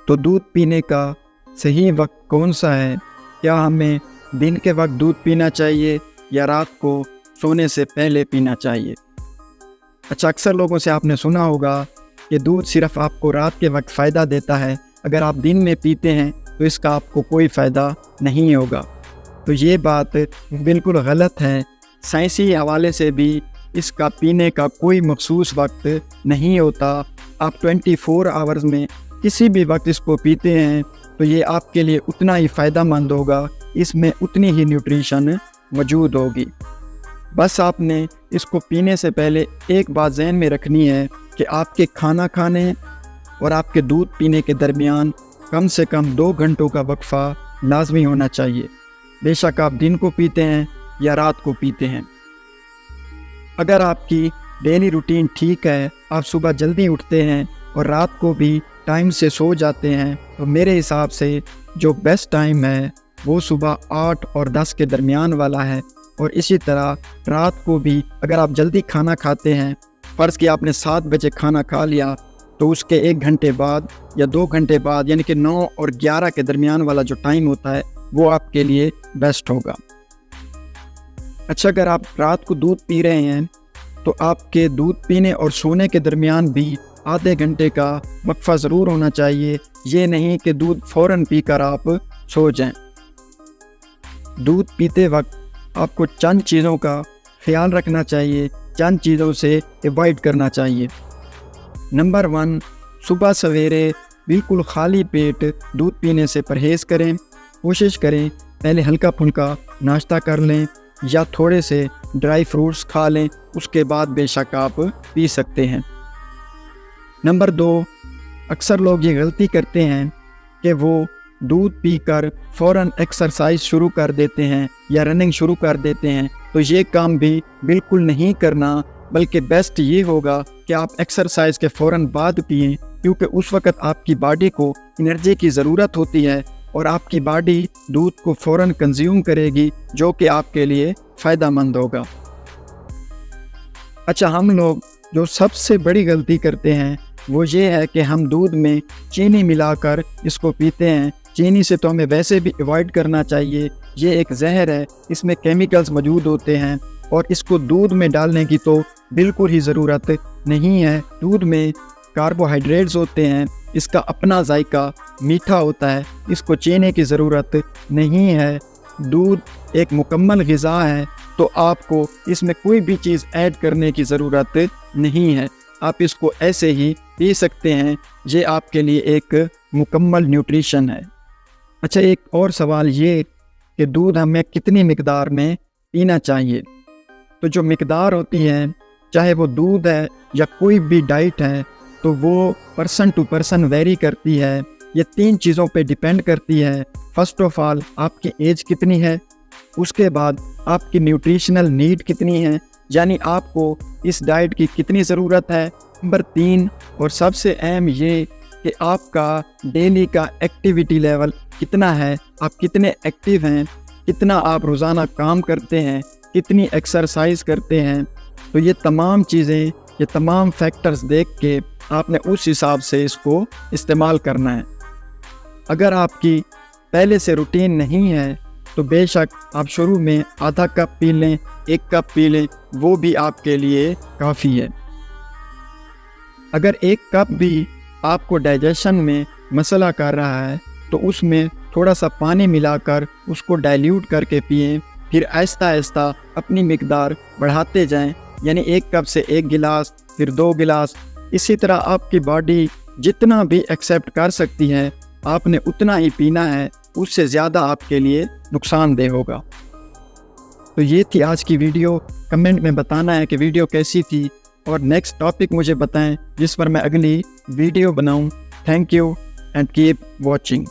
تو دودھ پینے کا صحیح وقت کون سا ہے؟ کیا ہمیں دن کے وقت دودھ پینا چاہیے یا رات کو سونے سے پہلے پینا چاہیے؟ اچھا، اکثر لوگوں سے آپ نے سنا ہوگا کہ دودھ صرف آپ کو رات کے وقت فائدہ دیتا ہے، اگر آپ دن میں پیتے ہیں تو اس کا آپ کو کوئی فائدہ نہیں ہوگا۔ تو یہ بات بالکل غلط ہے۔ سائنسی حوالے سے بھی اس کا پینے کا کوئی مخصوص وقت نہیں ہوتا۔ آپ 24 آورز میں کسی بھی وقت اس کو پیتے ہیں تو یہ آپ کے لیے اتنا ہی فائدہ مند ہوگا، اس میں اتنی ہی نیوٹریشن موجود ہوگی۔ بس آپ نے اس کو پینے سے پہلے ایک بات ذہن میں رکھنی ہے کہ آپ کے کھانا کھانے اور آپ کے دودھ پینے کے درمیان کم سے کم 2 گھنٹوں کا وقفہ لازمی ہونا چاہیے، بے شک آپ دن کو پیتے ہیں یا رات کو پیتے ہیں۔ اگر آپ کی ڈیلی روٹین ٹھیک ہے، آپ صبح جلدی اٹھتے ہیں اور رات کو بھی ٹائم سے سو جاتے ہیں، تو میرے حساب سے جو بیسٹ ٹائم ہے وہ صبح 8 اور 10 کے درمیان والا ہے۔ اور اسی طرح رات کو بھی اگر آپ جلدی کھانا کھاتے ہیں، فرض کہ آپ نے 7 بجے کھانا کھا لیا، تو اس کے 1 گھنٹے بعد یا 2 گھنٹے بعد یعنی کہ 9 اور 11 کے درمیان والا جو ٹائم ہوتا ہے وہ آپ کے لیے بیسٹ ہوگا۔ اچھا، اگر آپ رات کو دودھ پی رہے ہیں تو آپ کے دودھ پینے اور سونے کے درمیان بھی آدھے گھنٹے کا وقفہ ضرور ہونا چاہیے۔ یہ نہیں کہ دودھ فوراً پی کر آپ سو جائیں۔ دودھ پیتے وقت آپ کو چند چیزوں کا خیال رکھنا چاہیے، چند چیزوں سے ایوائڈ کرنا چاہیے۔ نمبر 1، صبح سویرے بالکل خالی پیٹ دودھ پینے سے پرہیز کریں۔ کوشش کریں پہلے ہلکا پھلکا ناشتہ کر لیں یا تھوڑے سے ڈرائی فروٹس کھا لیں، اس کے بعد بے شک آپ پی سکتے ہیں۔ نمبر 2، اکثر لوگ یہ غلطی کرتے ہیں کہ وہ دودھ پی کر فوراً ایکسرسائز شروع کر دیتے ہیں یا رننگ شروع کر دیتے ہیں، تو یہ کام بھی بالکل نہیں کرنا، بلکہ بیسٹ یہ ہوگا کہ آپ ایکسرسائز کے فوراً بعد پئیں، کیونکہ اس وقت آپ کی باڈی کو انرجی کی ضرورت ہوتی ہے اور آپ کی باڈی دودھ کو فوراً کنزیوم کرے گی، جو کہ آپ کے لیے فائدہ مند ہوگا۔ اچھا، ہم لوگ جو سب سے بڑی غلطی کرتے ہیں وہ یہ ہے کہ ہم دودھ میں چینی ملا کر اس کو پیتے ہیں۔ چینی سے تو ہمیں ویسے بھی ایوائڈ کرنا چاہیے، یہ ایک زہر ہے، اس میں کیمیکلز موجود ہوتے ہیں اور اس کو دودھ میں ڈالنے کی تو بالکل ہی ضرورت نہیں ہے۔ دودھ میں کاربوہائیڈریٹس ہوتے ہیں، اس کا اپنا ذائقہ میٹھا ہوتا ہے، اس کو چینی کی ضرورت نہیں ہے۔ دودھ ایک مکمل غذا ہے، تو آپ کو اس میں کوئی بھی چیز ایڈ کرنے کی ضرورت نہیں ہے، آپ اس کو ایسے ہی پی سکتے ہیں، یہ آپ کے لیے ایک مکمل نیوٹریشن ہے۔ اچھا، ایک اور سوال یہ کہ دودھ ہمیں کتنی مقدار میں پینا چاہیے؟ تو جو مقدار ہوتی ہے، چاہے وہ دودھ ہے یا کوئی بھی ڈائٹ ہے، تو وہ پرسن ٹو پرسن ویری کرتی ہے۔ یہ 3 چیزوں پہ ڈیپینڈ کرتی ہے۔ فرسٹ آف آل، آپ کی ایج کتنی ہے، اس کے بعد آپ کی نیوٹریشنل نیڈ کتنی ہے، یعنی آپ کو اس ڈائٹ کی کتنی ضرورت ہے۔ نمبر 3 اور سب سے اہم یہ کہ آپ کا ڈیلی کا ایکٹیویٹی لیول کتنا ہے، آپ کتنے ایکٹیو ہیں، کتنا آپ روزانہ کام کرتے ہیں، کتنی ایکسرسائز کرتے ہیں۔ تو یہ تمام چیزیں، یہ تمام فیکٹرز دیکھ کے آپ نے اس حساب سے اس کو استعمال کرنا ہے۔ اگر آپ کی پہلے سے روٹین نہیں ہے تو بے شک آپ شروع میں آدھا کپ پی لیں، 1 کپ پی لیں، وہ بھی آپ کے لیے کافی ہے۔ اگر 1 کپ بھی آپ کو ڈائجیشن میں مسئلہ کر رہا ہے تو اس میں تھوڑا سا پانی ملا کر اس کو ڈائلیوٹ کر کے پئیں، پھر آہستہ آہستہ اپنی مقدار بڑھاتے جائیں، یعنی 1 کپ سے 1 گلاس، پھر 2 گلاس، اسی طرح آپ کی باڈی جتنا بھی ایکسیپٹ کر سکتی ہے آپ نے اتنا ہی پینا ہے، اس سے زیادہ آپ کے لیے نقصان دہ ہوگا۔ تو یہ تھی آج کی ویڈیو۔ کمنٹ میں بتانا ہے کہ ویڈیو کیسی تھی اور نیکسٹ ٹاپک مجھے بتائیں جس پر میں اگلی ویڈیو بناؤں۔ Thank you and keep watching.